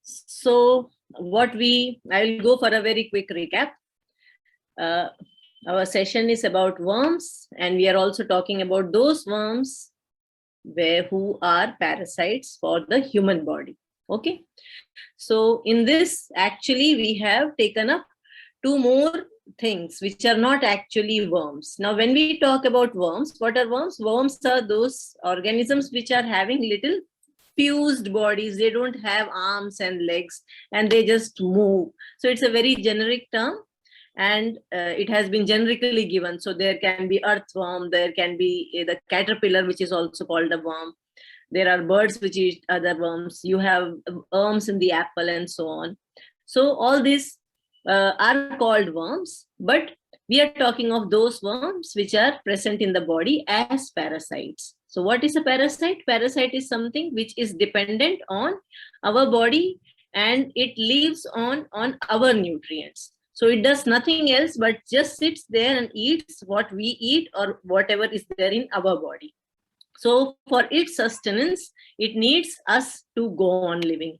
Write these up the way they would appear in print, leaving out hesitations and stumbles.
So I will go for a very quick recap. Our session is about worms, and we are also talking about those worms who are parasites for the human body. Okay. So in this, actually, we have taken up two more things which are not actually worms. Now, when we talk about worms, what are worms? Worms are those organisms which are having little fused bodies. They don't have arms and legs, and they just move. So it's a very generic term, and it has been generically given. So there can be earthworm, there can be the caterpillar, which is also called a worm. There are birds which eat other worms. You have worms in the apple and so on. So all these are called worms, but we are talking of those worms which are present in the body as parasites. So what is a parasite? Parasite is something which is dependent on our body, and it lives on our nutrients. So it does nothing else but just sits there and eats what we eat or whatever is there in our body. So for its sustenance, it needs us to go on living.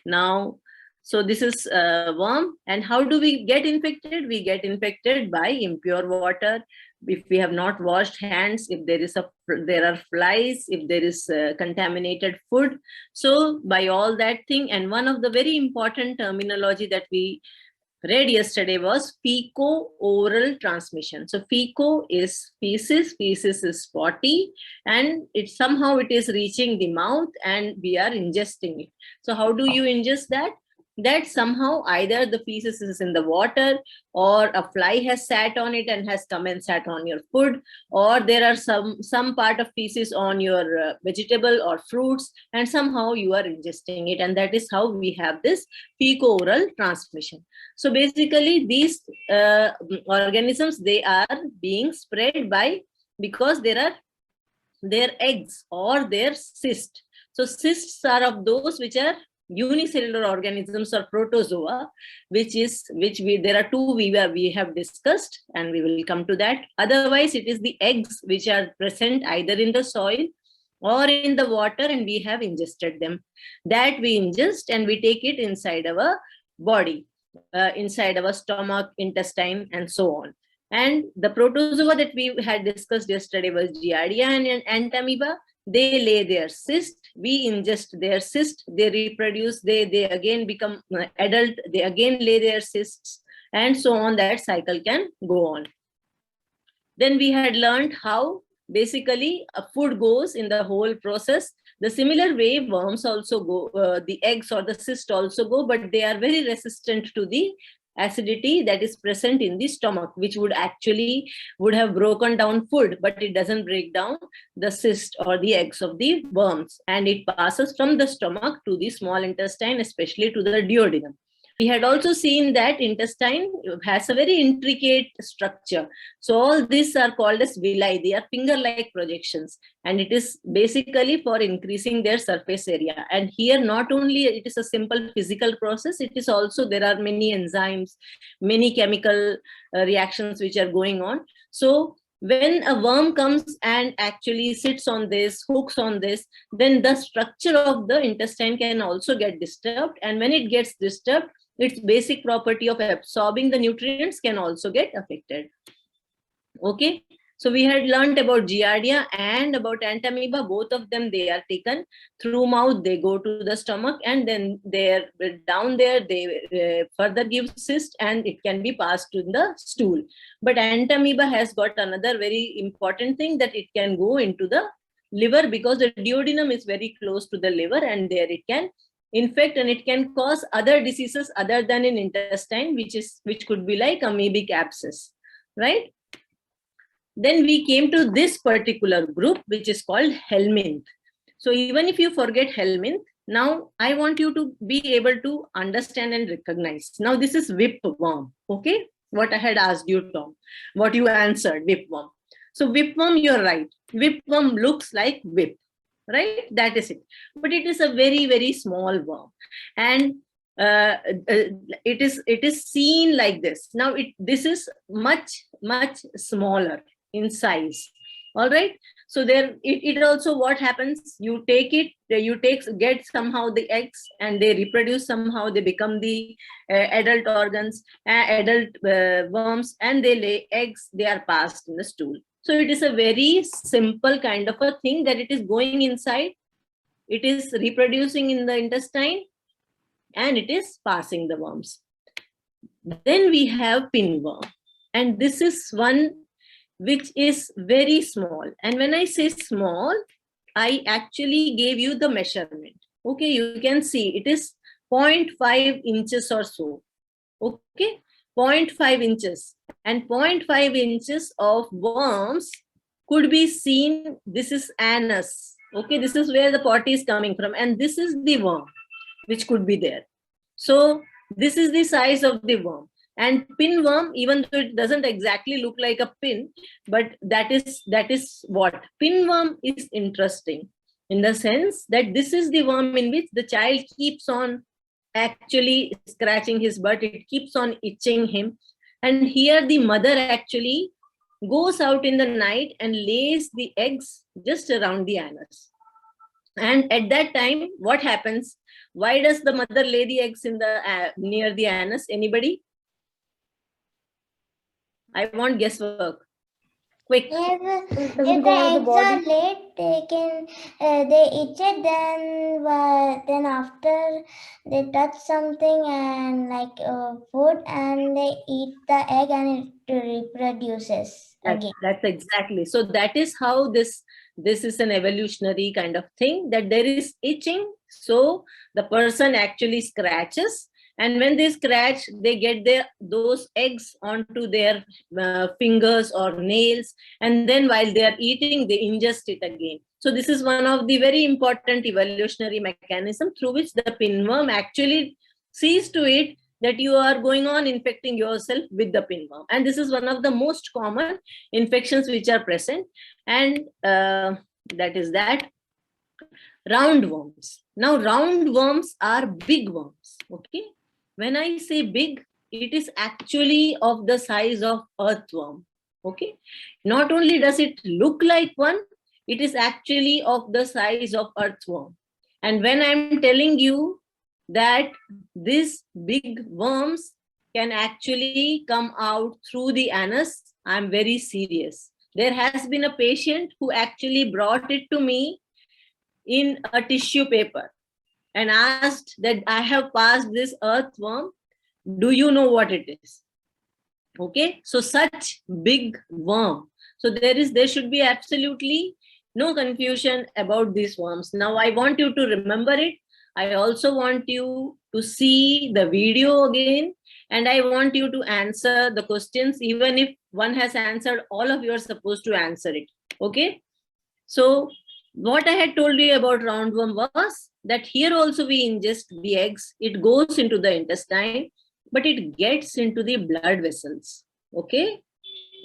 Now, so this is a worm. And how do we get infected? We get infected by impure water. If we have not washed hands, if there are flies, if there is contaminated food. So by all that thing, and one of the very important terminology that we read yesterday was feco-oral transmission. So feco is feces is spotty, and it is reaching the mouth and we are ingesting it. So how do you ingest that? That somehow either the feces is in the water, or a fly has sat on it and has come and sat on your food, or there are some part of feces on your vegetable or fruits, and somehow you are ingesting it, and that is how we have this feco-oral transmission. So basically these organisms, they are being spread because there are their eggs or their cysts. So cysts are of those which are unicellular organisms or protozoa, there are two we have discussed, and we will come to that. Otherwise, it is the eggs which are present either in the soil or in the water, and we have ingested them. That we ingest and we take it inside our body, inside our stomach, intestine, and so on. And the protozoa that we had discussed yesterday was Giardia and Amoeba. They lay their cyst, we ingest their cyst, they reproduce, they again become adult, they again lay their cysts, and so on. That cycle can go on. Then we had learned how basically a food goes in the whole process. The similar way worms also go, the eggs or the cyst also go, but they are very resistant to the acidity that is present in the stomach, which would have broken down food, but it doesn't break down the cyst or the eggs of the worms, and it passes from the stomach to the small intestine, especially to the duodenum. We had also seen that intestine has a very intricate structure. So all these are called as villi. They are finger-like projections, and it is basically for increasing their surface area. And here, not only it is a simple physical process, it is also there are many enzymes, many chemical reactions which are going on. So when a worm comes and actually sits on this, hooks on this, then the structure of the intestine can also get disturbed. And when it gets disturbed, its basic property of absorbing the nutrients can also get affected. Okay, so we had learned about Giardia and about Entamoeba. Both of them, they are taken through mouth, they go to the stomach, and then they're down there, they further give cyst, and it can be passed to the stool. But Entamoeba has got another very important thing, that it can go into the liver, because the duodenum is very close to the liver, and there it can infect, and it can cause other diseases other than in intestine, which could be like amoebic abscess, right? Then we came to this particular group, which is called Helminth. So even if you forget Helminth, now I want you to be able to understand and recognize. Now this is whipworm, okay? What I had asked you, Tom, what you answered, whipworm. So whipworm, you're right. Whipworm looks like whip, right? That is it. But it is a very, very small worm. And it is seen like this. Now this is much, much smaller in size. All right. So there, it also what happens, you take it, get somehow the eggs, and they reproduce somehow, they become the adult organs, adult worms, and they lay eggs, they are passed in the stool. So it is a very simple kind of a thing, that it is going inside, it is reproducing in the intestine, and it is passing the worms. Then we have pinworm, and this is one which is very small. And when I say small, I actually gave you the measurement. Okay, you can see it is 0.5 inches or so. Okay, 0.5 inches. And 0.5 inches of worms could be seen. This is anus. Okay, this is where the potty is coming from. And this is the worm which could be there. So this is the size of the worm. And pinworm, even though it doesn't exactly look like a pin, but that is what pinworm is interesting, in the sense that this is the worm in which the child keeps on actually scratching his butt, it keeps on itching him, and here the mother actually goes out in the night and lays the eggs just around the anus. And at that time, what happens? Why does the mother lay the eggs in the near the anus? Anybody? I want guesswork. Quick. If the eggs are laid, they eat it. Then after they touch something and like food, and they eat the egg, and it reproduces again. That's exactly. So that is how this is an evolutionary kind of thing, that there is itching. So the person actually scratches, and when they scratch, they get those eggs onto their fingers or nails, and then while they are eating, they ingest it again. So this is one of the very important evolutionary mechanism through which the pinworm actually sees to it that you are going on infecting yourself with the pinworm. And this is one of the most common infections which are present. And that is that. Roundworms. Now, roundworms are big worms. Okay. When I say big, it is actually of the size of earthworm. Okay. Not only does it look like one, it is actually of the size of earthworm. And when I'm telling you that these big worms can actually come out through the anus, I'm very serious. There has been a patient who actually brought it to me in a tissue paper and asked that I have passed this earthworm. Do you know what it is? Okay, so such big worm. So there should be absolutely no confusion about these worms. Now I want you to remember it. I also want you to see the video again, and I want you to answer the questions. Even if one has answered, all of you are supposed to answer it. Okay, so what I had told you about roundworm was that here also we ingest the eggs. It goes into the intestine, but it gets into the blood vessels. Okay.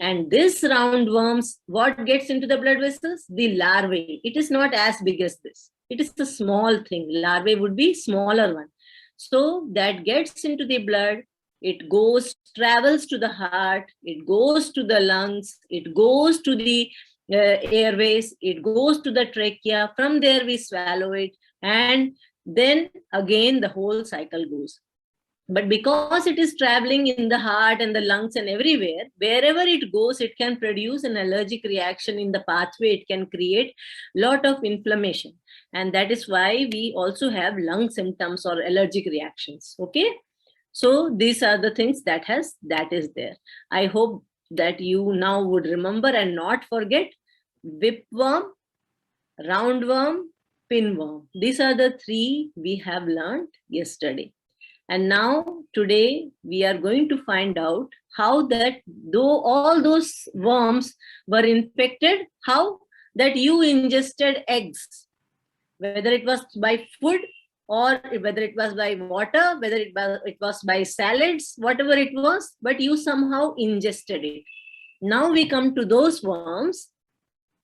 And this roundworms, what gets into the blood vessels? The larvae. It is not as big as this. It is a small thing. Larvae would be smaller one. So that gets into the blood. It goes, travels to the heart. It goes to the lungs. It goes to the airways, it goes to the trachea, from there we swallow it, and then again the whole cycle goes. But because it is traveling in the heart and the lungs and everywhere, wherever it goes, it can produce an allergic reaction in the pathway. It can create a lot of inflammation, and that is why we also have lung symptoms or allergic reactions. Okay, so these are the things that is there. I hope that you now would remember and not forget whipworm, roundworm, pinworm. These are the three we have learned yesterday. And now today we are going to find out how that though all those worms were infected, how that you ingested eggs, whether it was by food or whether it was by water, whether it was by salads, whatever it was, but you somehow ingested it. Now we come to those worms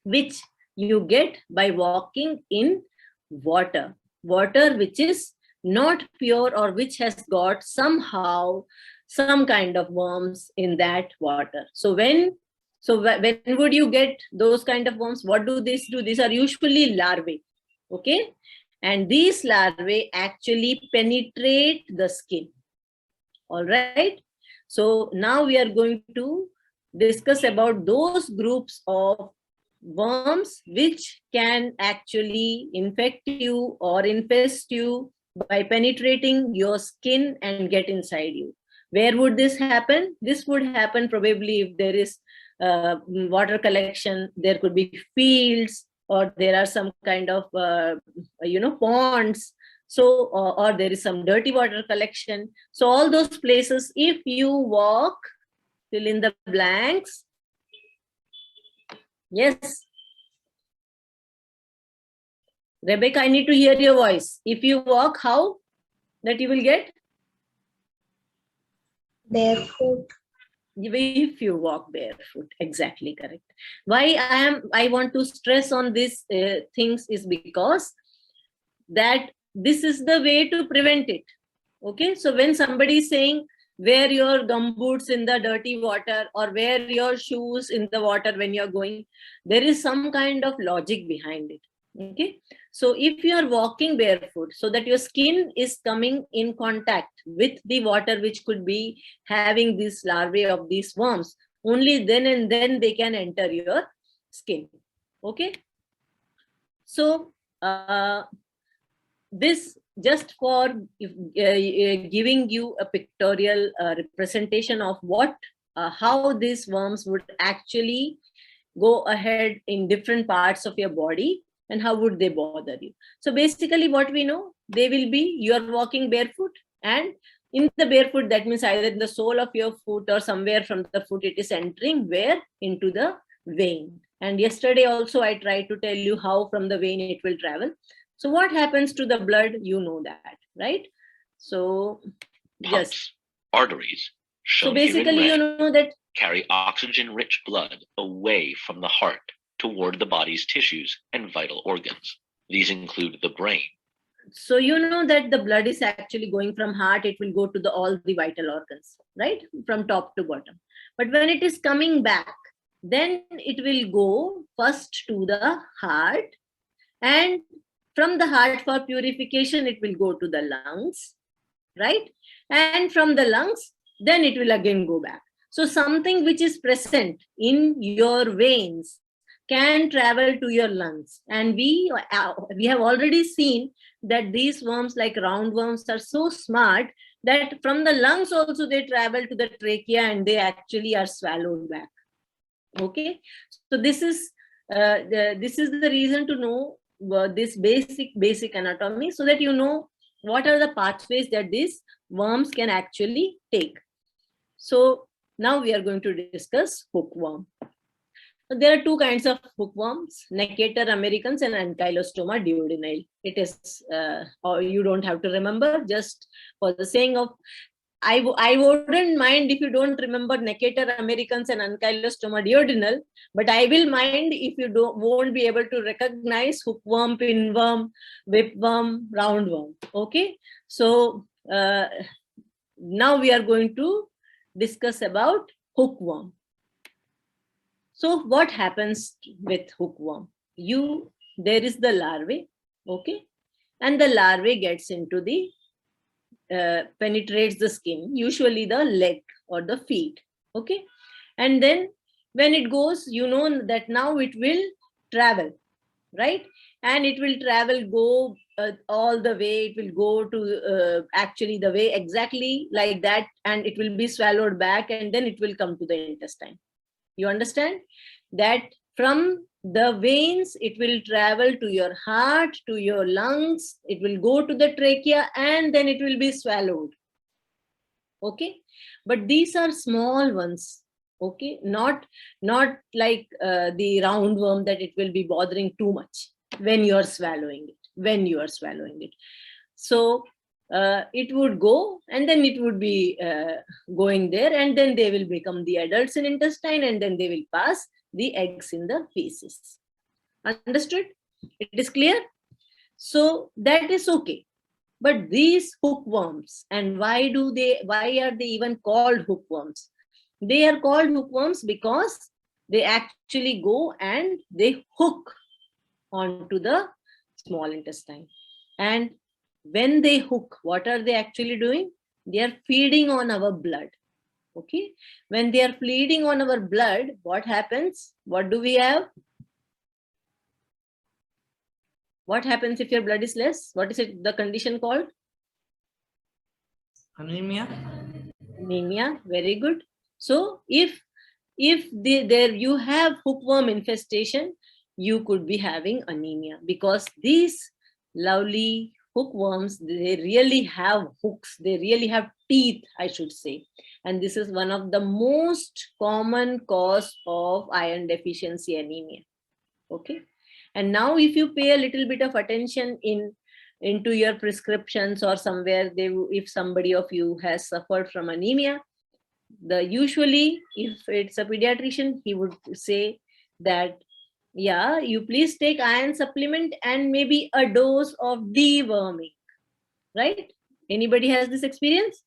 which you get by walking in water which is not pure or which has got somehow some kind of worms in that water. So when So when would you get those kind of worms? What do these do? These are usually larvae. Okay. And these larvae actually penetrate the skin. All right. So now we are going to discuss about those groups of worms which can actually infect you or infest you by penetrating your skin and get inside you. Where would this happen? This would happen probably if there is water collection. There could be fields, or there are some kind of ponds. So or there is some dirty water collection. So all those places, if you walk, fill in the blanks. Yes. Rebecca, I need to hear your voice. If you walk, how that you will get? Barefoot. If you walk barefoot. Exactly correct. Why I want to stress on these things is because that this is the way to prevent it. Okay, so when somebody is saying wear your gumboots in the dirty water or wear your shoes in the water when you're going, there is some kind of logic behind it. Okay, so if you are walking barefoot, so that your skin is coming in contact with the water which could be having this larvae of these worms, only then and then they can enter your skin. Okay, so this just for giving you a pictorial representation of what how these worms would actually go ahead in different parts of your body and how would they bother you. So basically what we know, they will be, you are walking barefoot, and in the barefoot, that means either in the sole of your foot or somewhere from the foot, it is entering where? Into the vein. And yesterday also I tried to tell you how from the vein it will travel. So what happens to the blood? You know that, right? So yes. Arteries, so basically you know that carry oxygen-rich blood away from the heart toward the body's tissues and vital organs. These include the brain. So you know that the blood is actually going from heart, it will go to all the vital organs, right? From top to bottom. But when it is coming back, then it will go first to the heart, and from the heart for purification, it will go to the lungs, right? And from the lungs, then it will again go back. So something which is present in your veins can travel to your lungs. And we have already seen that these worms, like roundworms, are so smart that from the lungs also they travel to the trachea and they actually are swallowed back. Okay, so this is the reason to know this basic anatomy, so that you know what are the pathways that these worms can actually take. So now we are going to discuss hookworm. There are two kinds of hookworms, Necator americans and Ankylostoma duodenale. It is, or you don't have to remember, just for the saying of, I wouldn't mind if you don't remember Necator americans and Ankylostoma duodenale, but I will mind if you won't be able to recognize hookworm, pinworm, whipworm, roundworm. Okay, so now we are going to discuss about hookworm. So what happens with hookworm? There is the larvae, okay, and the larvae gets into the penetrates the skin, usually the leg or the feet, okay, and then when it goes, you know that now it will travel, right? And it will travel, go all the way, it will go to actually the way exactly like that, and it will be swallowed back, and then it will come to the intestine. You understand that from the veins, it will travel to your heart, to your lungs, it will go to the trachea, and then it will be swallowed. Okay, but these are small ones. Okay, not like the roundworm that it will be bothering too much when you are swallowing it. So it would go, and then it would be going there, and then they will become the adults in intestine, and then they will pass the eggs in the feces. Understood? It is clear? So that is okay. But these hookworms, and why are they even called hookworms? They are called hookworms because They actually go and they hook onto the small intestine. And when they hook, what are they actually doing? They are feeding on our blood. Okay. When they are feeding on our blood, what happens? What do we have? What happens if your blood is less? What is it? The condition called? Anemia. Anemia. Very good. So if there you have hookworm infestation, you could be having anemia, because these lovely hookworms, they really have hooks, they really have teeth, I should say. And this is one of the most common cause of iron deficiency anemia. Okay. And now if you pay a little bit of attention into your prescriptions or somewhere, if somebody of you has suffered from anemia, usually if it's a pediatrician, he would say that, yeah, you please take iron supplement and maybe a dose of deworming, right? Anybody has this experience?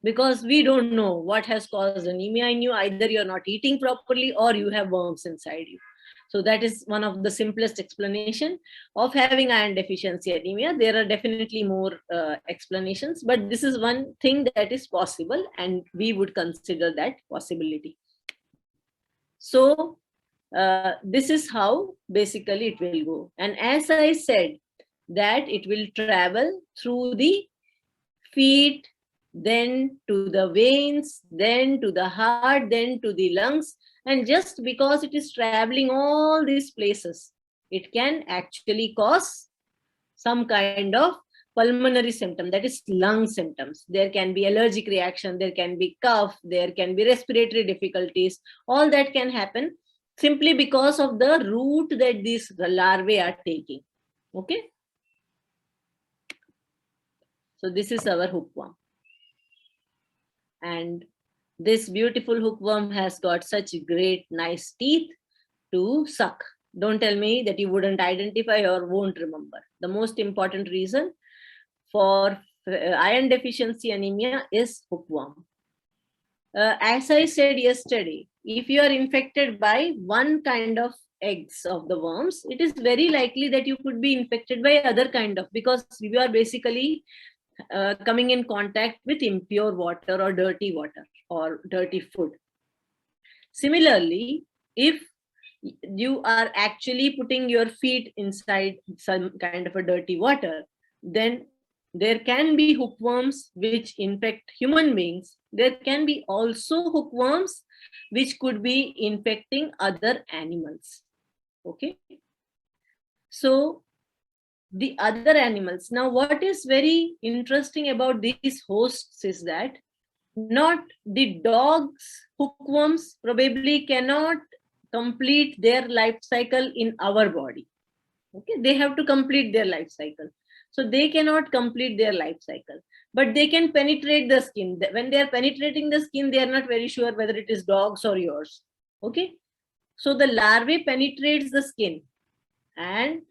Because we don't know what has caused anemia in you. Either you're not eating properly or you have worms inside you. So that is one of the simplest explanation of having iron deficiency anemia. There are definitely more explanations, but this is one thing that is possible, and we would consider that possibility. So this is how basically it will go. And as I said, that it will travel through the feet, then to the veins, then to the heart, then to the lungs. And just because it is traveling all these places, it can actually cause some kind of pulmonary symptom, that is lung symptoms. There can be allergic reaction, there can be cough, there can be respiratory difficulties. All that can happen simply because of the route that these larvae are taking. Okay. So this is our hookworm. And this beautiful hookworm has got such great, nice teeth to suck. Don't tell me that you wouldn't identify or won't remember. The most important reason for iron deficiency anemia is hookworm. As I said yesterday, if you are infected by one kind of eggs of the worms, it is very likely that you could be infected by other kind of, because you are basically coming in contact with impure water or dirty food. Similarly, if you are actually putting your feet inside some kind of a dirty water, then there can be hookworms which infect human beings. There can be also hookworms which could be infecting other animals. Okay. So the other animals. Now, what is very interesting about these hosts is that not the dogs, hookworms probably cannot complete their life cycle in our body. Okay, they have to complete their life cycle. So they cannot complete their life cycle, but they can penetrate the skin. When they are penetrating the skin, they are not very sure whether it is dogs or yours. Okay, so the larvae penetrates the skin, and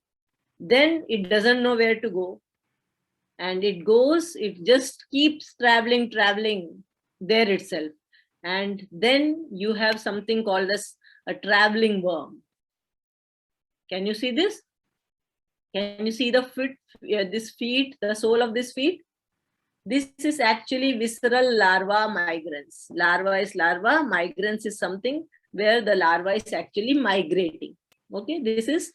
then it doesn't know where to go, and it just keeps traveling there itself. And then you have something called as a traveling worm. Can you see this? Can you see the feet, the sole of this feet? This is actually visceral larva migrans. Larva is larva, migrans is something where the larva is actually migrating. Okay, this is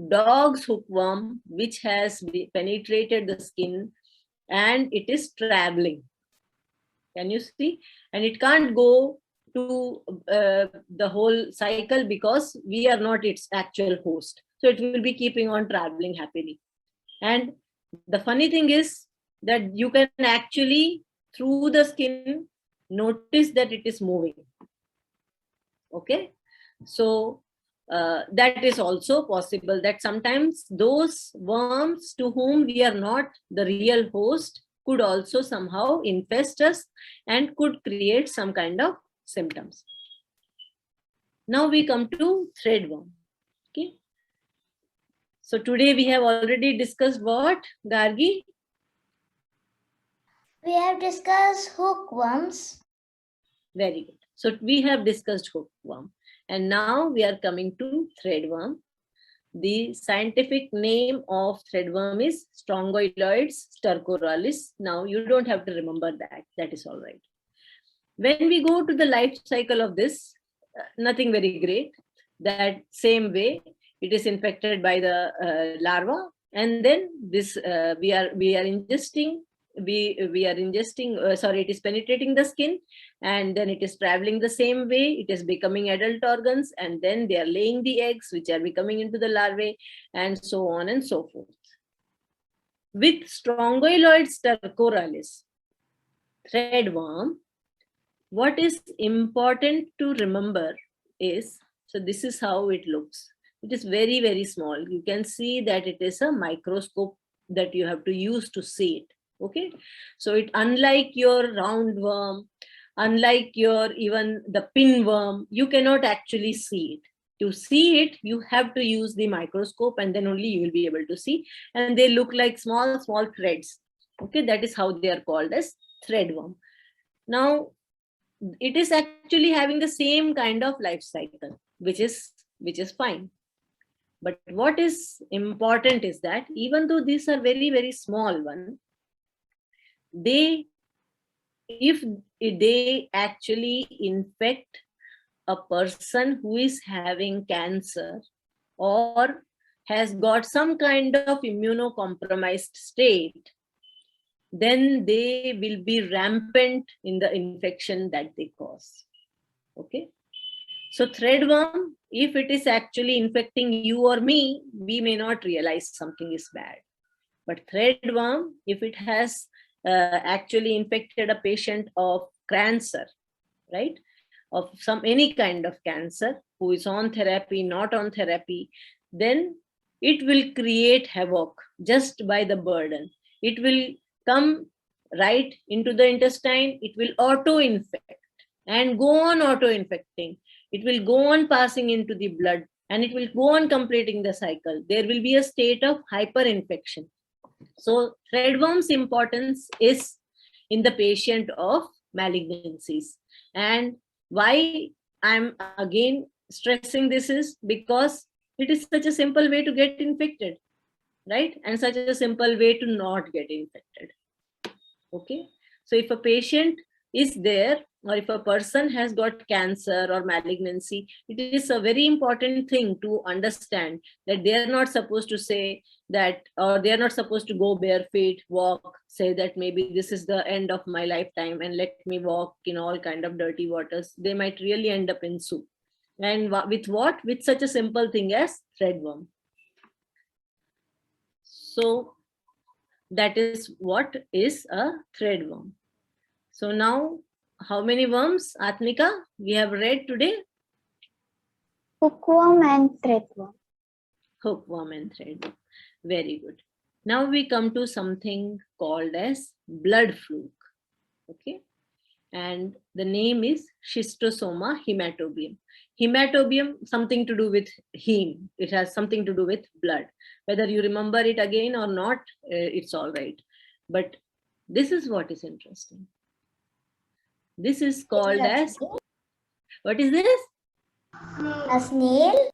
dog's hookworm, which has penetrated the skin and it is traveling. Can you see? And it can't go to the whole cycle because we are not its actual host. So it will be keeping on traveling happily. And the funny thing is that you can actually, through the skin, notice that it is moving. Okay. So that is also possible, that sometimes those worms to whom we are not the real host could also somehow infest us and could create some kind of symptoms. Now we come to threadworm. Okay. So today we have already discussed what, Gargi? We have discussed hookworms. Very good. So we have discussed hookworm. And now we are coming to threadworm. The scientific name of threadworm is Strongyloides stercoralis. Now you don't have to remember that. That is all right. When we go to the life cycle of this, nothing very great. That same way, it is infected by the larva, and then this we are ingesting. It is penetrating the skin, and then it is traveling the same way. It is becoming adult organs, and then they are laying the eggs, which are becoming into the larvae, and so on and so forth. With Strongyloides stercoralis, threadworm, what is important to remember is, so this is how it looks. It is very, very small. You can see that it is a microscope that you have to use to see it. Okay, so it, unlike your roundworm, unlike your even the pinworm, you cannot actually see it. To see it, you have to use the microscope, and then only you will be able to see. And they look like small threads. Okay, that is how they are called as threadworm. Now, it is actually having the same kind of life cycle, which is fine. But what is important is that even though these are very, very small ones, if they actually infect a person who is having cancer or has got some kind of immunocompromised state, then they will be rampant in the infection that they cause. Okay, so threadworm, if it is actually infecting you or me, we may not realize something is bad. But threadworm, if it has actually infected a patient of cancer, right, of any kind of cancer, who is on therapy, not on therapy, then it will create havoc just by the burden. It will come right into the intestine. It will auto-infect and go on auto-infecting. It will go on passing into the blood, and it will go on completing the cycle. There will be a state of hyperinfection. So threadworm's importance is in the patient of malignancies. And why I'm again stressing this is because it is such a simple way to get infected, right? And such a simple way to not get infected. Okay, so if a patient is there, or if a person has got cancer or malignancy, it is a very important thing to understand that they are not supposed to say that, or they are not supposed to go barefoot, walk, say that maybe this is the end of my lifetime and let me walk in all kind of dirty waters. They might really end up in soup. And with what? With such a simple thing as threadworm. So that is what is a threadworm. So now, how many worms, Atmika, we have read today? Hookworm and threadworm. Hookworm and threadworm. Very good. Now we come to something called as blood fluke. Okay, and the name is Schistosoma Hematobium. Hematobium, something to do with heme. It has something to do with blood. Whether you remember it again or not, it's all right. But this is what is interesting. This is called as, what is this? A snail?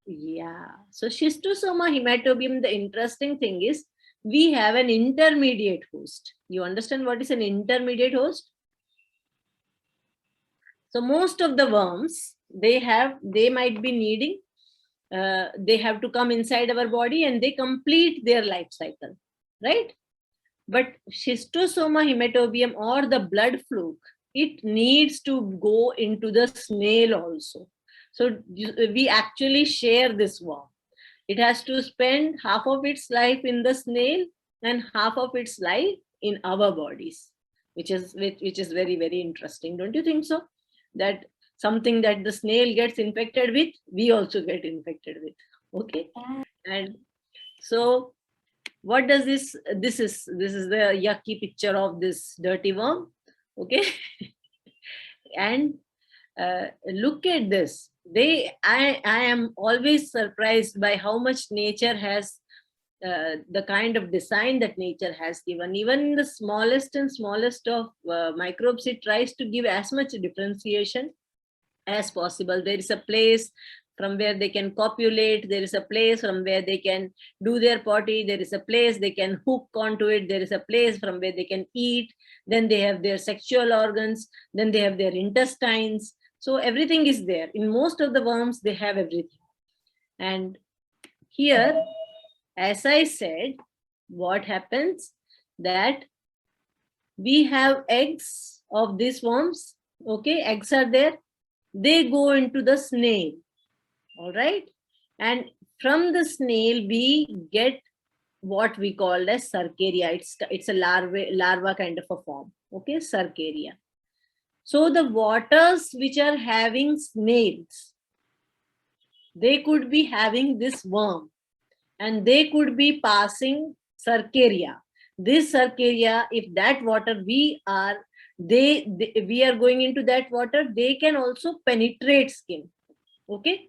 Yeah. So Schistosoma Hematobium, the interesting thing is we have an intermediate host. You understand what is an intermediate host? So most of the worms, they might be needing, they have to come inside our body and they complete their life cycle, right? But Schistosoma Hematobium or the blood fluke, it needs to go into the snail also. So we actually share this worm. It has to spend half of its life in the snail and half of its life in our bodies, which is very, very interesting. Don't you think so? That something that the snail gets infected with, we also get infected with. Okay. And so what does this is the yucky picture of this dirty worm. Okay. And look at this. I am always surprised by how much nature has, the kind of design that nature has given. Even the smallest and smallest of microbes, it tries to give as much differentiation as possible. There is a place from where they can copulate. There is a place from where they can do their potty. There is a place they can hook onto it. There is a place from where they can eat. Then they have their sexual organs. Then they have their intestines. So everything is there. In most of the worms, they have everything. And here, as I said, what happens that we have eggs of these worms. Okay, eggs are there. They go into the snail. All right. And from the snail, we get what we call as Cercaria. It's a larva kind of a form. Okay, Cercaria. So the waters which are having snails, they could be having this worm and they could be passing Cercaria. This Cercaria, if that water we are going into that water, they can also penetrate skin. Okay.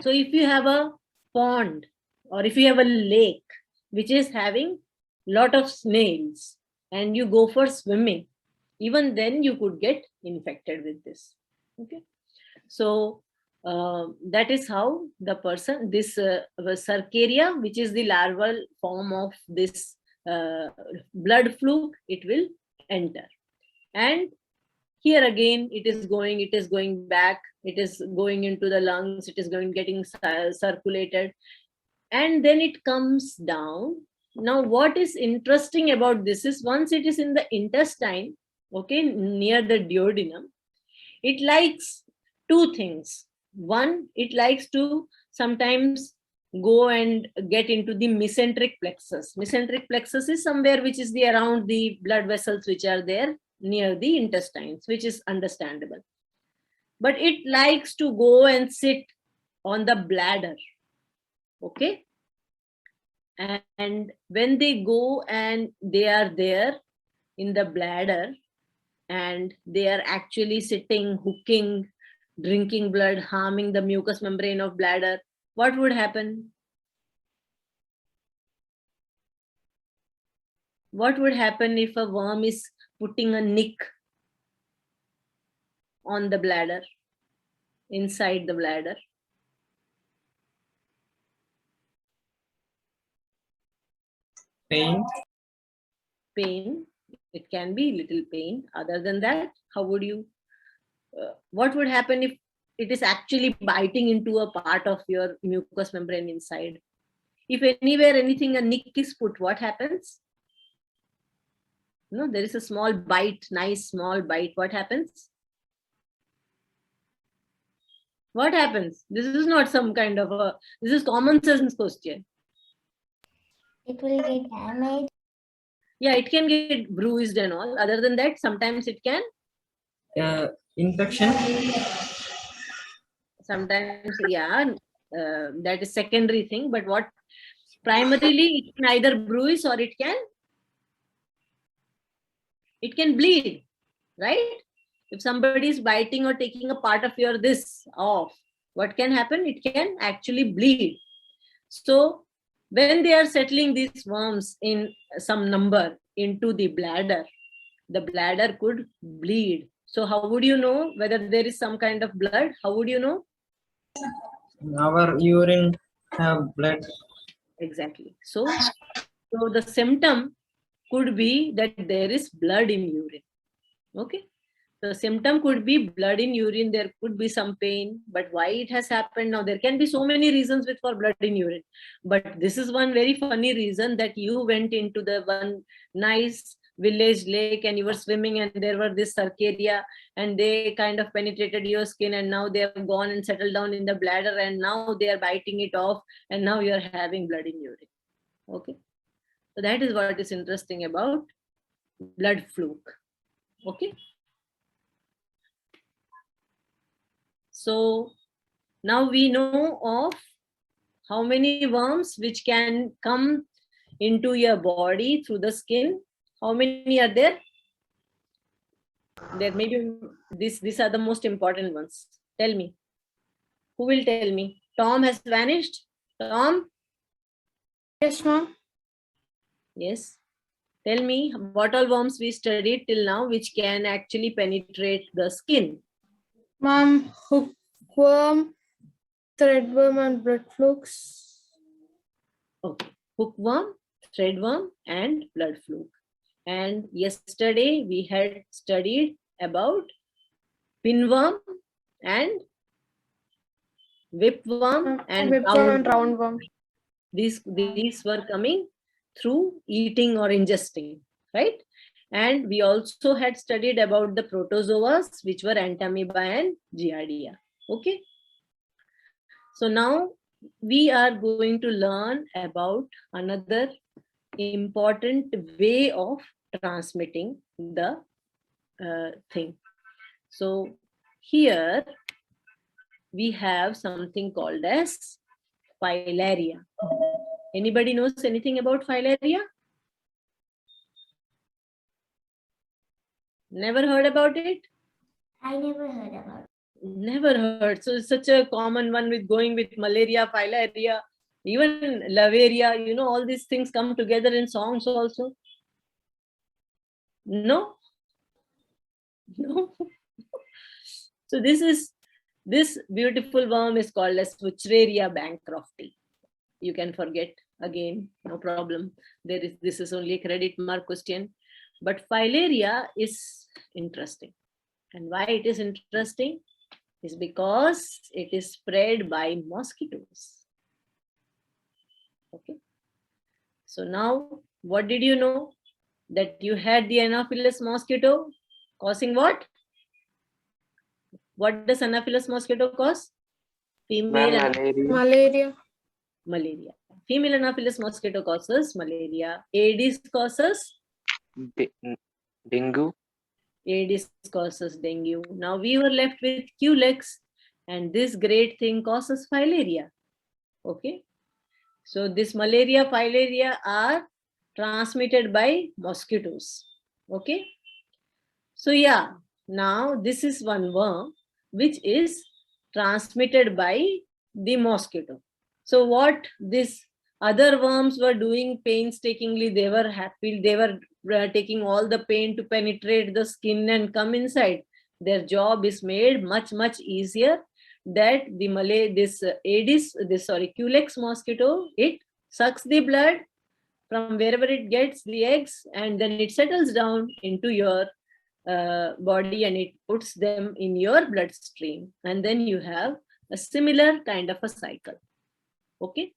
So if you have a pond or if you have a lake which is having lot of snails and you go for swimming, even then you could get infected with this. Okay. So that is how the person, this Cercaria, which is the larval form of this blood fluke, it will enter. And here again, it is going back, it is going into the lungs, it is getting circulated, and then it comes down. Now, what is interesting about this is once it is in the intestine, okay, near the duodenum, it likes two things. One, it likes to sometimes go and get into the mesenteric plexus. Mesenteric plexus is somewhere which is around the blood vessels which are there near the intestines, which is understandable. But it likes to go and sit on the bladder. Okay. And when they go and they are there in the bladder and they are actually sitting, hooking, drinking blood, harming the mucous membrane of bladder, what would happen? What would happen if a worm is putting a nick on the bladder, inside the bladder? Pain. Pain. It can be little pain. Other than that, how would you, what would happen if it is actually biting into a part of your mucous membrane inside? If anywhere anything, a nick is put, what happens? No, there is a small bite, nice small bite. What happens? What happens? This is not some kind of a, this is common sense question. It will get damaged. Yeah, it can get bruised and all. Other than that, sometimes it can. Infection. Sometimes, yeah, that is secondary thing. But what primarily, it can either bruise or it can bleed, right? If somebody is biting or taking a part of your this off, what can happen? It can actually bleed. So when they are settling these worms in some number into the bladder could bleed. So how would you know whether there is some kind of blood? How would you know? Our urine have blood. Exactly. So the symptom could be that there is blood in urine. Okay. The symptom could be blood in urine. There could be some pain, but why it has happened now? There can be so many reasons for blood in urine. But this is one very funny reason, that you went into the one nice village lake and you were swimming and there were this Cercaria and they kind of penetrated your skin and now they have gone and settled down in the bladder and now they are biting it off and now you are having blood in urine. Okay. So that is what is interesting about blood fluke. Okay. So now we know of how many worms which can come into your body through the skin. How many are there? There may be, these are the most important ones. Tell me. Who will tell me? Tom has vanished. Tom? Yes, ma'am. Yes. Tell me what all worms we studied till now which can actually penetrate the skin. Ma'am, hookworm, threadworm, and blood flukes. Okay, hookworm, threadworm, and blood fluke. And yesterday we had studied about pinworm and whipworm and Whipworm and roundworm. roundworm. These were coming through eating or ingesting, right? And we also had studied about the protozoas, which were entamoeba and giardia. Okay. So now we are going to learn about another important way of transmitting the thing. So here we have something called as Phylaria. Anybody knows anything about Phylaria? Never heard about it? I never heard about it. Never heard. So it's such a common one with going with malaria, Phylaria, even Lavaria, you know, all these things come together in songs also. No? No? So this beautiful worm is called as Wuchereria bancrofti. You can forget again, no problem. This is only a credit mark question. But Phylaria is interesting. And why it is interesting is because it is spread by mosquitoes. Okay. So now, what did you know? That you had the Anopheles mosquito causing what? What does Anopheles mosquito cause? Female Malaria. malaria. Female Anopheles mosquito causes malaria. Aedes causes Dengue. Aedes causes dengue. Now we were left with Culex, and this great thing causes Phylaria. Okay. So this malaria, Phylaria are transmitted by mosquitoes. Okay. So yeah, now this is one worm which is transmitted by the mosquito. So what these other worms were doing painstakingly, they were happy, they were taking all the pain to penetrate the skin and come inside. Their job is made much easier. That the Culex mosquito, it sucks the blood from wherever it gets the eggs, and then it settles down into your body and it puts them in your bloodstream, and then you have a similar kind of a cycle. Okay.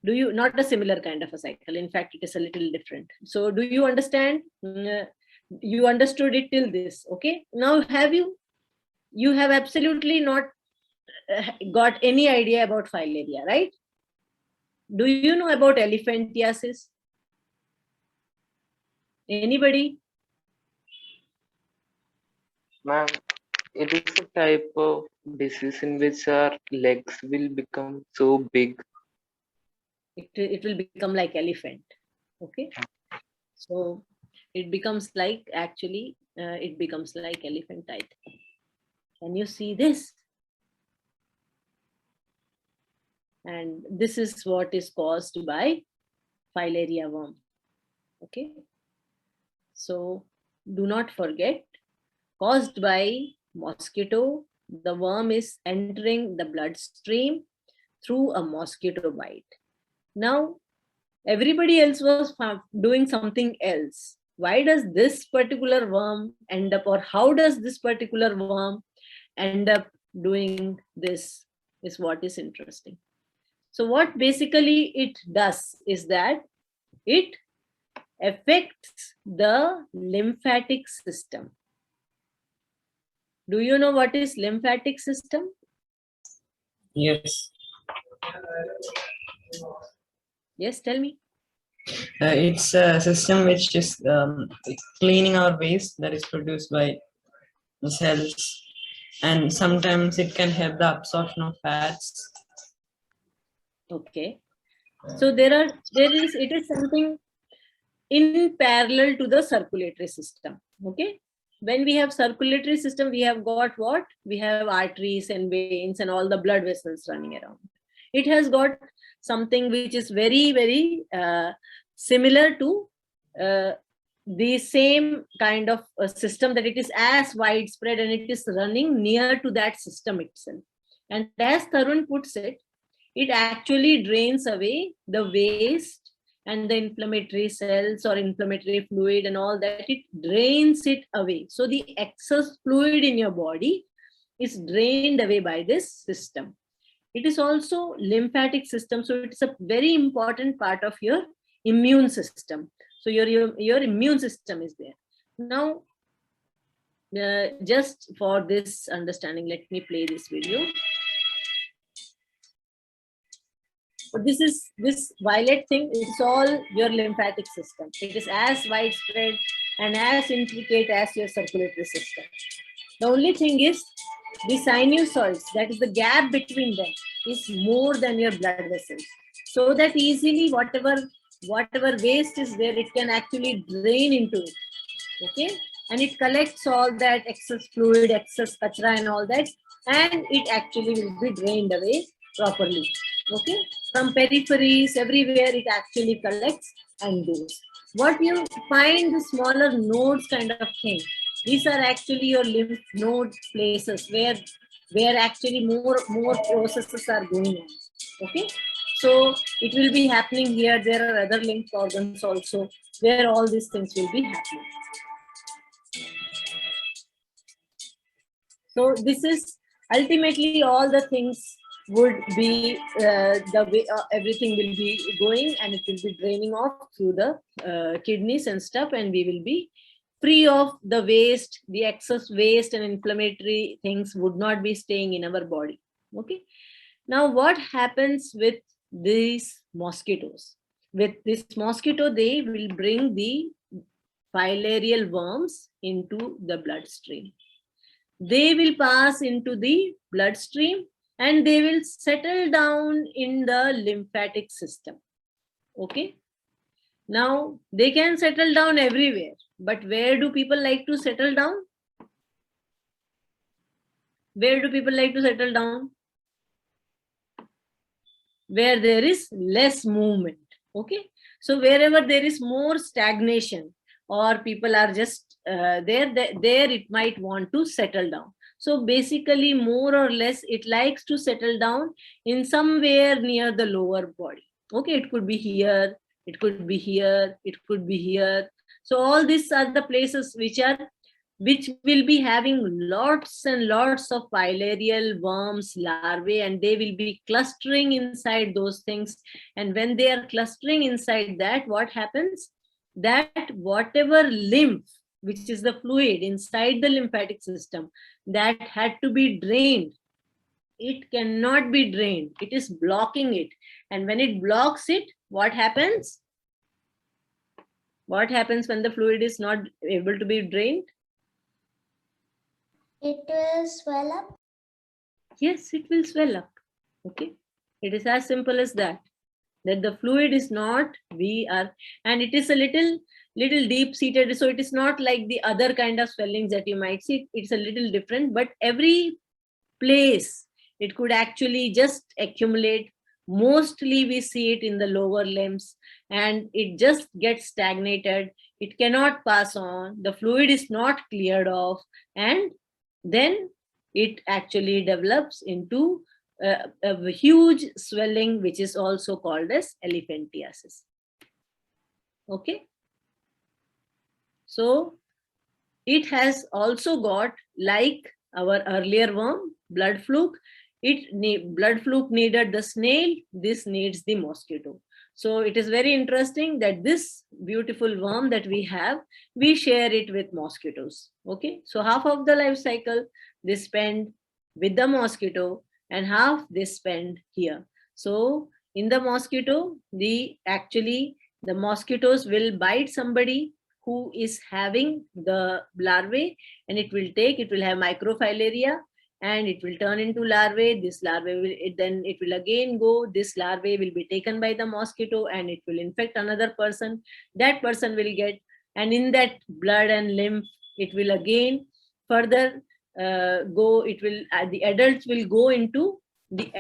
Do you, not a similar kind of a cycle, in fact it is a little different. So do you understand? You understood it till this. Okay. Now have you have absolutely not got any idea about Phylaria, right? Do you know about elephantiasis? Anybody? Ma'am, it is a type of disease in which our legs will become so big. It will become like elephant. Okay. So it becomes like, actually, it becomes like elephant type. Can you see this? And this is what is caused by Phylaria worm. Okay. So do not forget, caused by mosquito, the worm is entering the bloodstream through a mosquito bite. Now, everybody else was doing something else. Why does this particular worm end up, or how does this particular worm end up doing this, is what is interesting. So what basically it does is that it affects the lymphatic system. Do you know what is lymphatic system? Yes. Yes, tell me. It's a system which is cleaning our waste that is produced by the cells, and sometimes it can help the absorption of fats. Okay. So it is something in parallel to the circulatory system. Okay. When we have circulatory system, we have got what? We have arteries and veins and all the blood vessels running around. It has got something which is very, very similar to the same kind of a system, that it is as widespread and it is running near to that system itself. And as Tarun puts it, it actually drains away the waste and the inflammatory cells or inflammatory fluid and all that. It drains it away. So the excess fluid in your body is drained away by this system. It is also lymphatic system. So it's a very important part of your immune system. So your immune system is there. Now, just for this understanding, let me play this video. So this violet thing, it's all your lymphatic system. It is as widespread and as intricate as your circulatory system. The only thing is the sinusoids, that is the gap between them, is more than your blood vessels. So that easily whatever waste is there, it can actually drain into it. Okay, and it collects all that excess fluid, excess kachra and all that, and it actually will be drained away properly. Okay, from peripheries, everywhere it actually collects and goes. What you find, the smaller nodes kind of thing, these are actually your lymph node places where actually more processes are going on. Okay, so it will be happening here. There are other lymph organs also where all these things will be happening. So this is ultimately all the things would be the way everything will be going, and it will be draining off through the kidneys and stuff, and we will be free of the waste. The excess waste and inflammatory things would not be staying in our body. Okay. Now what happens with these mosquitoes? With this mosquito, they will bring the filarial worms into the bloodstream. They will pass into the bloodstream and they will settle down in the lymphatic system. Okay. Now they can settle down everywhere, but where do people like to settle down? Where do people like to settle down? Where there is less movement. Okay. So wherever there is more stagnation or people are just there it might want to settle down. So basically, more or less, it likes to settle down in somewhere near the lower body. Okay, it could be here, it could be here, it could be here. So all these are the places which will be having lots and lots of filarial worms, larvae, and they will be clustering inside those things. And when they are clustering inside that, what happens? That whatever lymph, which is the fluid inside the lymphatic system, that had to be drained, it cannot be drained. It is blocking it. And when it blocks it, what happens? What happens when the fluid is not able to be drained? It will swell up. Yes, it will swell up. Okay. It is as simple as that. That the fluid is not, and it is a little deep seated. So it is not like the other kind of swellings that you might see. It's a little different, but every place it could actually just accumulate. Mostly we see it in the lower limbs and it just gets stagnated. It cannot pass on. The fluid is not cleared off, and then it actually develops into a huge swelling, which is also called as elephantiasis. Okay. So it has also got, like our earlier worm, blood fluke. Blood fluke needed the snail. This needs the mosquito. So it is very interesting that this beautiful worm that we have, we share it with mosquitoes. Okay. So half of the life cycle they spend with the mosquito, and half they spend here. So in the mosquito, the mosquitoes will bite somebody who is having the larvae, and it will have microphylaria, and it will turn into larvae. This larvae it will again go. This larvae will be taken by the mosquito and it will infect another person. That person will get, and in that blood and lymph, it will again further go. It will the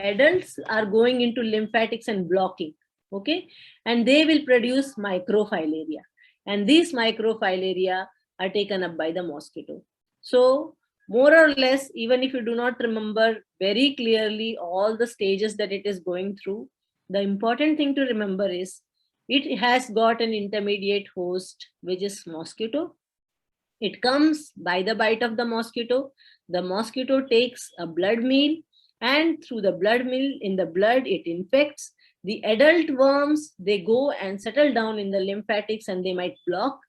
adults are going into lymphatics and blocking. Okay, and they will produce microphylaria. And these microphylaria are taken up by the mosquito. So more or less, even if you do not remember very clearly all the stages that it is going through, the important thing to remember is it has got an intermediate host, which is mosquito. It comes by the bite of the mosquito. The mosquito takes a blood meal, and through the blood meal in the blood, it infects. The adult worms, they go and settle down in the lymphatics and they might block.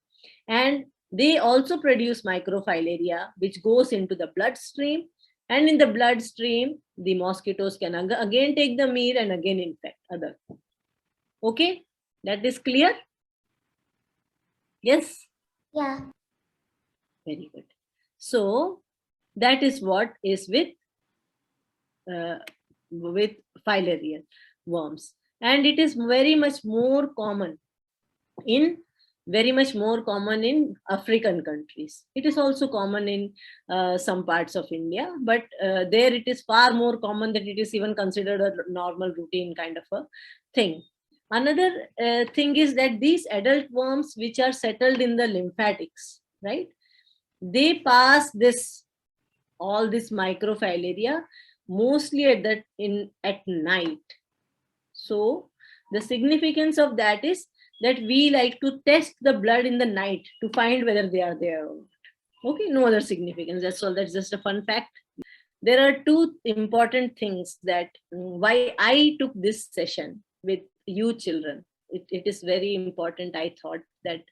And they also produce microphylaria, which goes into the bloodstream. And in the bloodstream, the mosquitoes can again take the meal and again infect other. Okay, that is clear? Yes? Yeah. Very good. So that is what is with Phylaria worms, and it is very much more common in African countries. It is also common in some parts of India, but there it is far more common that it is even considered a normal routine kind of a thing. Another thing is that these adult worms which are settled in the lymphatics, right? They pass all this microphylaria mostly at night. So the significance of that is that we like to test the blood in the night to find whether they are there or not. Okay, no other significance. That's all. That's just a fun fact. There are two important things that why I took this session with you children. It is very important. I thought that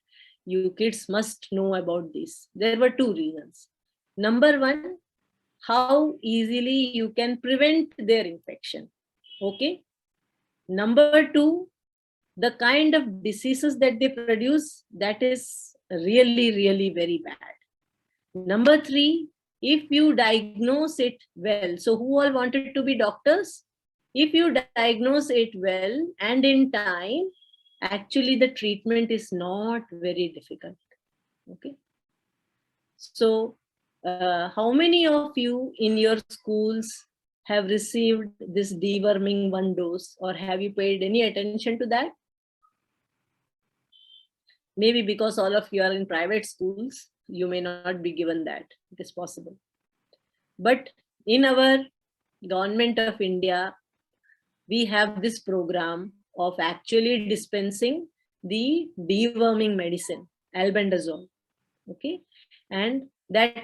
you kids must know about this. There were two reasons. Number one, how easily you can prevent their infection. Okay. Number two, the kind of diseases that they produce, that is really, really very bad. Number three, if you diagnose it well, so who all wanted to be doctors? If you diagnose it well and in time, actually the treatment is not very difficult. Okay. So how many of you in your schools have received this deworming 1 dose, or have you paid any attention to that? Maybe because all of you are in private schools, you may not be given that. It is possible. But in our government of India, we have this program of actually dispensing the deworming medicine, albendazole. Okay. And that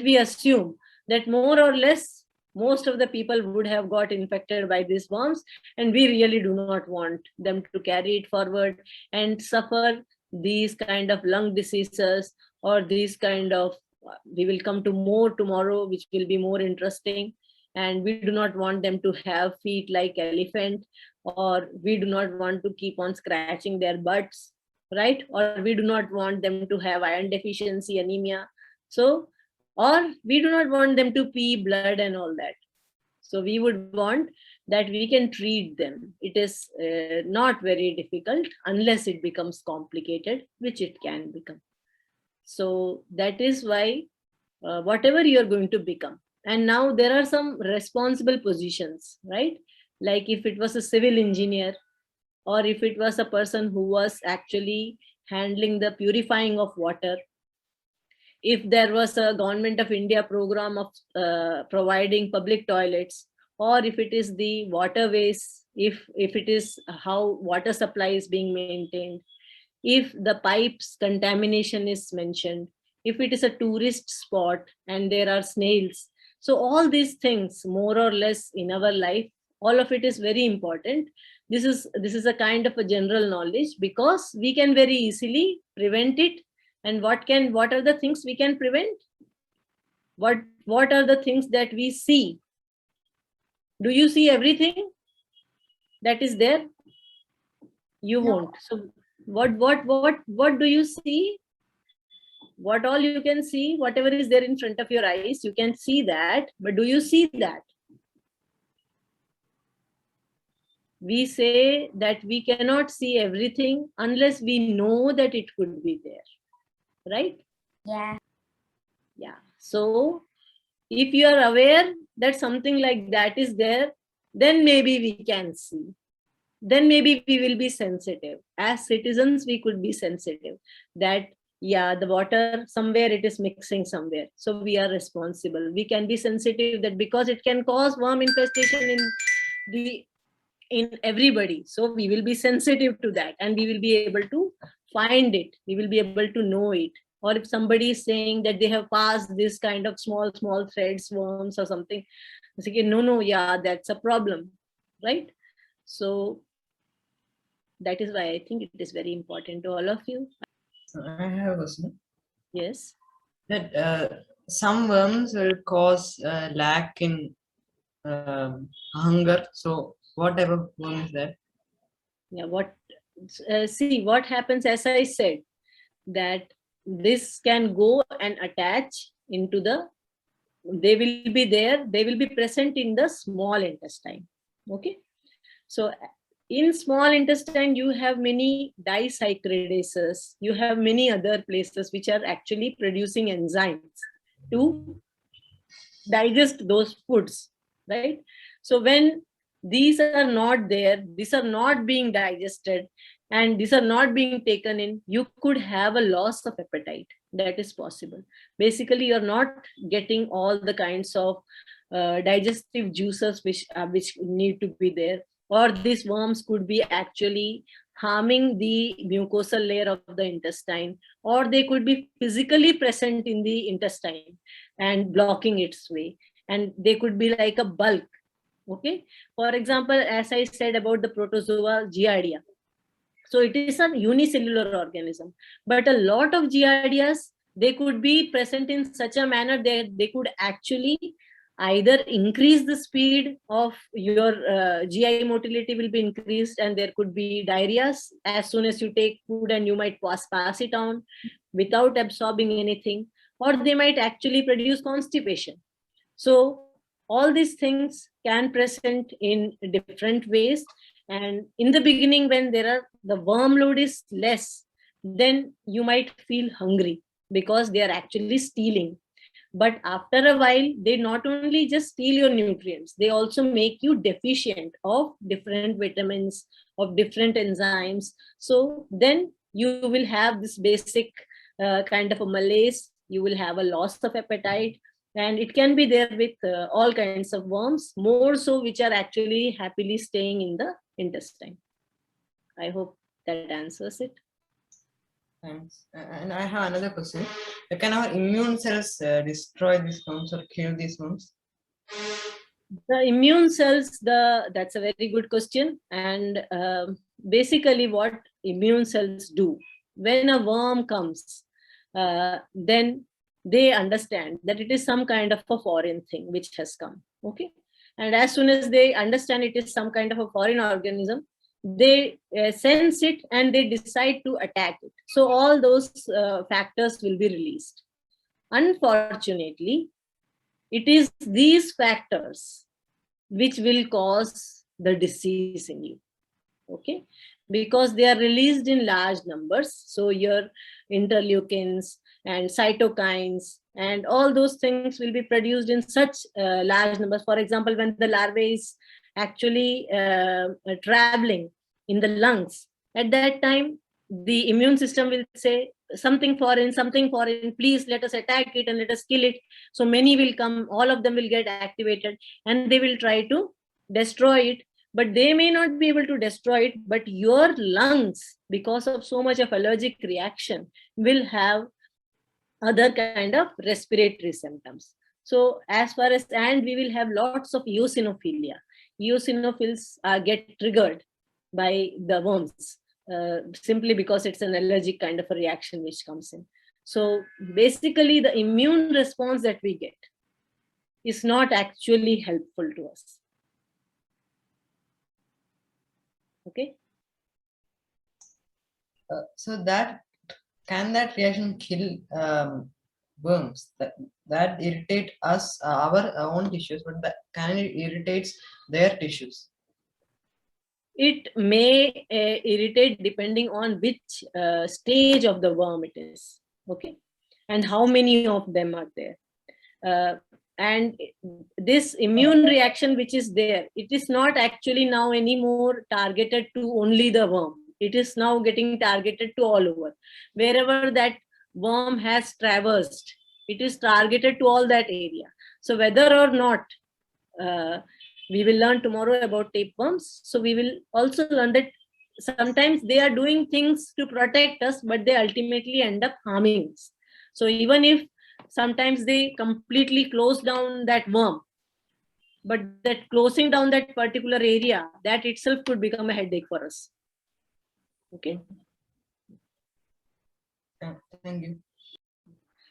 we assume that more or less most of the people would have got infected by these worms, and we really do not want them to carry it forward and suffer these kind of lung diseases, or these kind of, we will come to more tomorrow, which will be more interesting. And we do not want them to have feet like elephant, or we do not want to keep on scratching their butts, right? Or we do not want them to have iron deficiency, anemia. So, or we do not want them to pee blood and all that. So we would want that we can treat them. It is not very difficult unless it becomes complicated, which it can become. So that is why whatever you're going to become. And now there are some responsible positions, right? Like if it was a civil engineer, or if it was a person who was actually handling the purifying of water, if there was a government of India program of providing public toilets, or if it is the waterways, if it is how water supply is being maintained, if the pipes contamination is mentioned, if it is a tourist spot and there are snails. So all these things, more or less in our life, all of it is very important. This is a kind of a general knowledge, because we can very easily prevent it. And what are the things we can prevent? What are the things that we see? Do you see everything that is there? You won't. So what do you see? What all you can see, whatever is there in front of your eyes, you can see that, but do you see that? We say that we cannot see everything unless we know that it could be there, right? Yeah. Yeah. So if you are aware that something like that is there, then maybe we can see. then maybe we will be sensitive. As citizens, we could be sensitive that, yeah, the water somewhere it is mixing somewhere. So we are responsible. We can be sensitive that because it can cause worm infestation in everybody. So we will be sensitive to that and we will be able to find it. We will be able to know it. Or if somebody is saying that they have passed this kind of small threads, worms or something, it's like, no, yeah, that's a problem, right? So that is why I think it is very important to all of you. I have a question. Yes. That some worms will cause lack in hunger. So what type of worm is that? Yeah, see what happens, as I said, that this can go and attach into they will be present in the small intestine. Okay. So in small intestine, you have many disaccharadases. You have many other places which are actually producing enzymes to digest those foods, right? So when these are not there, these are not being digested, and these are not being taken in, you could have a loss of appetite. That is possible. Basically, you're not getting all the kinds of digestive juices which need to be there, or these worms could be actually harming the mucosal layer of the intestine, or they could be physically present in the intestine and blocking its way, and they could be like a bulk. Okay, for example, as I said about the protozoa giardia, so it is a unicellular organism, but a lot of giardias, they could be present in such a manner that they could actually either increase the speed of your GI motility will be increased, and there could be diarrhea as soon as you take food, and you might pass it on without absorbing anything, or they might actually produce constipation. So all these things can present in different ways. And in the beginning, when the worm load is less, then you might feel hungry because they are actually stealing. But after a while, they not only just steal your nutrients, they also make you deficient of different vitamins, of different enzymes. So then you will have this basic kind of a malaise. You will have a loss of appetite, and it can be there with all kinds of worms, more so which are actually happily staying in the intestine. I hope that answers it. Thanks. And I have another question. Can our immune cells destroy these worms or kill these worms? The immune cells, that's a very good question. And basically what immune cells do, when a worm comes, then they understand that it is some kind of a foreign thing which has come. Okay. And as soon as they understand it is some kind of a foreign organism, they sense it and they decide to attack it. So all those factors will be released. Unfortunately, it is these factors which will cause the disease in you. Okay, because they are released in large numbers. So your interleukins and cytokines and all those things will be produced in such large numbers. For example, when the larvae is actually traveling in the lungs, at that time the immune system will say something foreign, please let us attack it and let us kill it. So many will come, all of them will get activated, and they will try to destroy it. But they may not be able to destroy it, but your lungs, because of so much of allergic reaction, will have other kind of respiratory symptoms. So as far as, and we will have lots of eosinophilia. Eosinophils get triggered by the worms simply because it's an allergic kind of a reaction which comes in. So basically the immune response that we get is not actually helpful to us. Okay. So that that reaction kill worms that irritate us, our own tissues, but that can it irritates their tissues? It may irritate depending on which stage of the worm it is. Okay, and how many of them are there. And this immune reaction which is there, it is not actually now anymore targeted to only the worm. It is now getting targeted to all over. Wherever that worm has traversed, it is targeted to all that area. So whether or not, we will learn tomorrow about tapeworms. So we will also learn that sometimes they are doing things to protect us, but they ultimately end up harming us. So even if sometimes they completely close down that worm, but that closing down that particular area, that itself could become a headache for us. Okay. Yeah, thank you.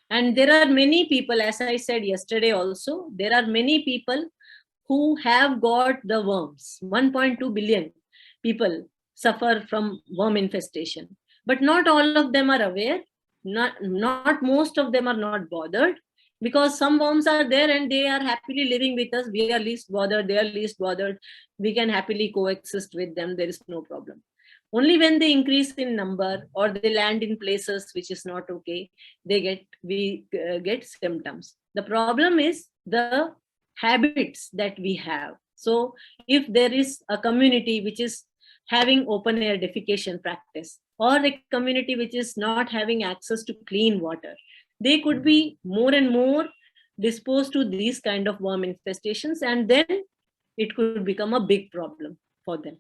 And there are many people, as I said yesterday also, there are many people who have got the worms. 1.2 billion people suffer from worm infestation, but not all of them are aware. Not most of them are not bothered, because some worms are there and they are happily living with us. We are least bothered, they are least bothered. We can happily coexist with them. There is no problem. Only when they increase in number or they land in places which is not okay, we get symptoms. The problem is the habits that we have. So if there is a community which is having open air defecation practice, or a community which is not having access to clean water, they could be more and more disposed to these kind of worm infestations, and then it could become a big problem for them.